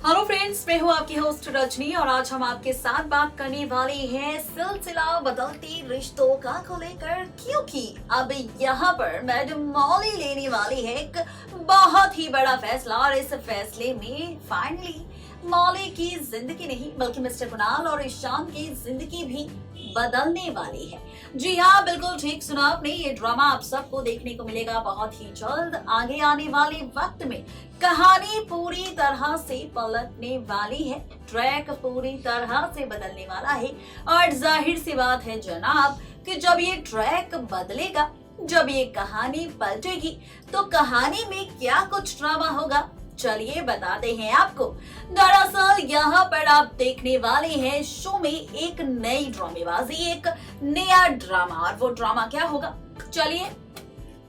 Hello friends, मैं हूँ आपकी होस्ट रजनी और आज हम आपके साथ बात करने वाले हैं सिलसिला बदलती रिश्तों का को लेकर, क्योंकि अब यहाँ पर मैडम मौली लेने वाली है एक बहुत ही बड़ा फैसला और इस फैसले में फाइनली मौली की जिंदगी नहीं बल्कि मिस्टर कुणाल और ईशान की जिंदगी भी बदलने वाली है। जी हाँ, बिल्कुल ठीक सुना आपने। ये ड्रामा आप सबको देखने को मिलेगा बहुत ही जल्द। आगे आने वाले वक्त में कहानी पूरी तरह से पलटने वाली है, ट्रैक पूरी तरह से बदलने वाला है और जाहिर सी बात है जनाब कि जब ये ट्रैक बदलेगा, जब ये कहानी पलटेगी तो कहानी में क्या कुछ ड्रामा होगा, चलिए बताते हैं आपको। दरअसल यहाँ पर आप देखने वाले हैं शो में एक नई ड्रामेबाजी, एक नया ड्रामा, और वो ड्रामा क्या होगा, चलिए।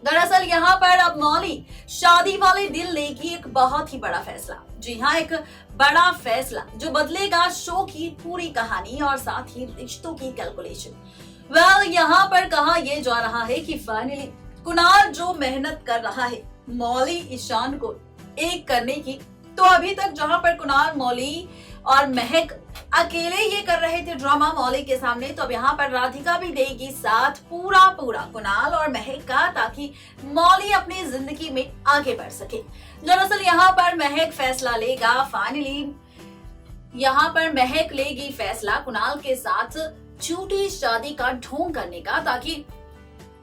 दरअसल यहाँ पर अब मौली शादी वाले दिन लेगी एक बहुत ही बड़ा फैसला। जी हाँ, एक बड़ा फैसला जो बदलेगा शो की पूरी कहानी और साथ ही रिश्तों की कैलकुलेशन। यहाँ पर कहा यह जा रहा है कि फाइनली कुणाल जो मेहनत कर रहा है मौली ईशान को एक करने की, तो अभी तक जहां पर कुणाल, मौली और महक अकेले ये कर रहे थे ड्रामा मौली के सामने, तो अब यहाँ पर राधिका भी देगी साथ पूरा कुणाल और महक का, ताकि मौली अपनी जिंदगी में आगे बढ़ सके। दरअसल यहाँ पर महक फैसला लेगा, फाइनली यहाँ पर महक लेगी फैसला कुणाल के साथ झूठी शादी का ढोंग करने का, ताकि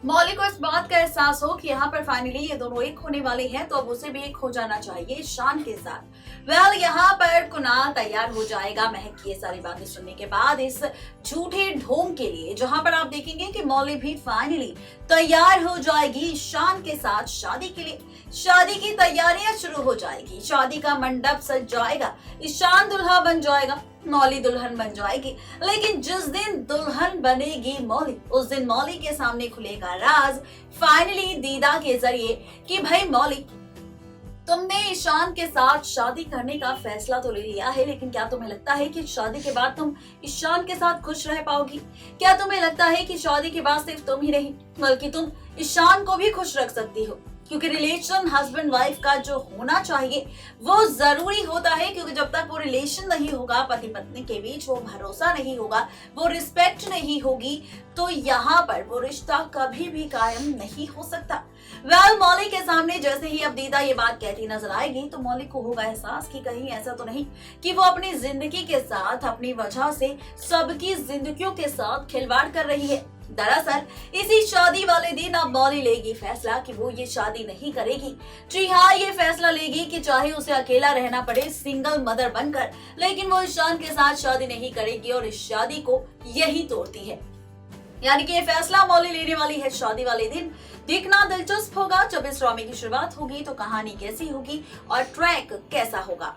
मौली को इस बात का एहसास हो कि यहाँ पर फाइनली ये दोनों एक होने वाले हैं, तो अब उसे भी एक हो जाना चाहिए ईशान के साथ। यहाँ पर कुणाल तैयार हो जाएगा महक की ये सारी बातें सुनने के बाद इस झूठे ढोंग के लिए, जहां पर आप देखेंगे कि मौली भी फाइनली तैयार हो जाएगी ईशान के साथ शादी के लिए। शादी की तैयारियां शुरू हो जाएगी, शादी का मंडप सज जाएगा, ईशान दुल्हा बन जाएगा, मौली दुल्हन बन जाएगी। लेकिन जिस दिन दुल्हन बनेगी मौली, उस दिन मौली के सामने खुलेगा राज फाइनली दीदा के जरिए कि भाई मौली, तुमने ईशान के साथ शादी करने का फैसला तो ले लिया है, लेकिन क्या तुम्हें लगता है कि शादी के बाद तुम ईशान के साथ खुश रह पाओगी? क्या तुम्हें लगता है कि शादी के बाद सिर्फ तुम ही नहीं बल्कि तुम ईशान को भी खुश रख सकती हो? क्योंकि रिलेशन हस्बैंड वाइफ का जो होना चाहिए वो जरूरी होता है, क्योंकि जब तक वो रिलेशन नहीं होगा, पति पत्नी के बीच वो भरोसा नहीं होगा, वो रिस्पेक्ट नहीं होगी, तो यहाँ पर वो रिश्ता कभी भी कायम नहीं हो सकता। मौली के सामने जैसे ही अब दीदा ये बात कहती नजर आएगी, तो मौली को होगा एहसास कि कहीं ऐसा तो नहीं कि वो अपनी जिंदगी के साथ अपनी वजह से सबकी जिंदगियों के साथ खिलवाड़ कर रही है। दरअसल इसी शादी वाले दिन अब मौली लेगी फैसला कि वो ये शादी नहीं करेगी। जी हाँ, ये फैसला लेगी कि चाहे उसे अकेला रहना पड़े सिंगल मदर बनकर, लेकिन वो ईशान के साथ शादी नहीं करेगी और इस शादी को यही तोड़ती है। यानी कि ये फैसला मौली लेने वाली है शादी वाले दिन। देखना दिलचस्प होगा जब इस ड्रामे की शुरुआत होगी तो कहानी कैसी होगी और ट्रैक कैसा होगा।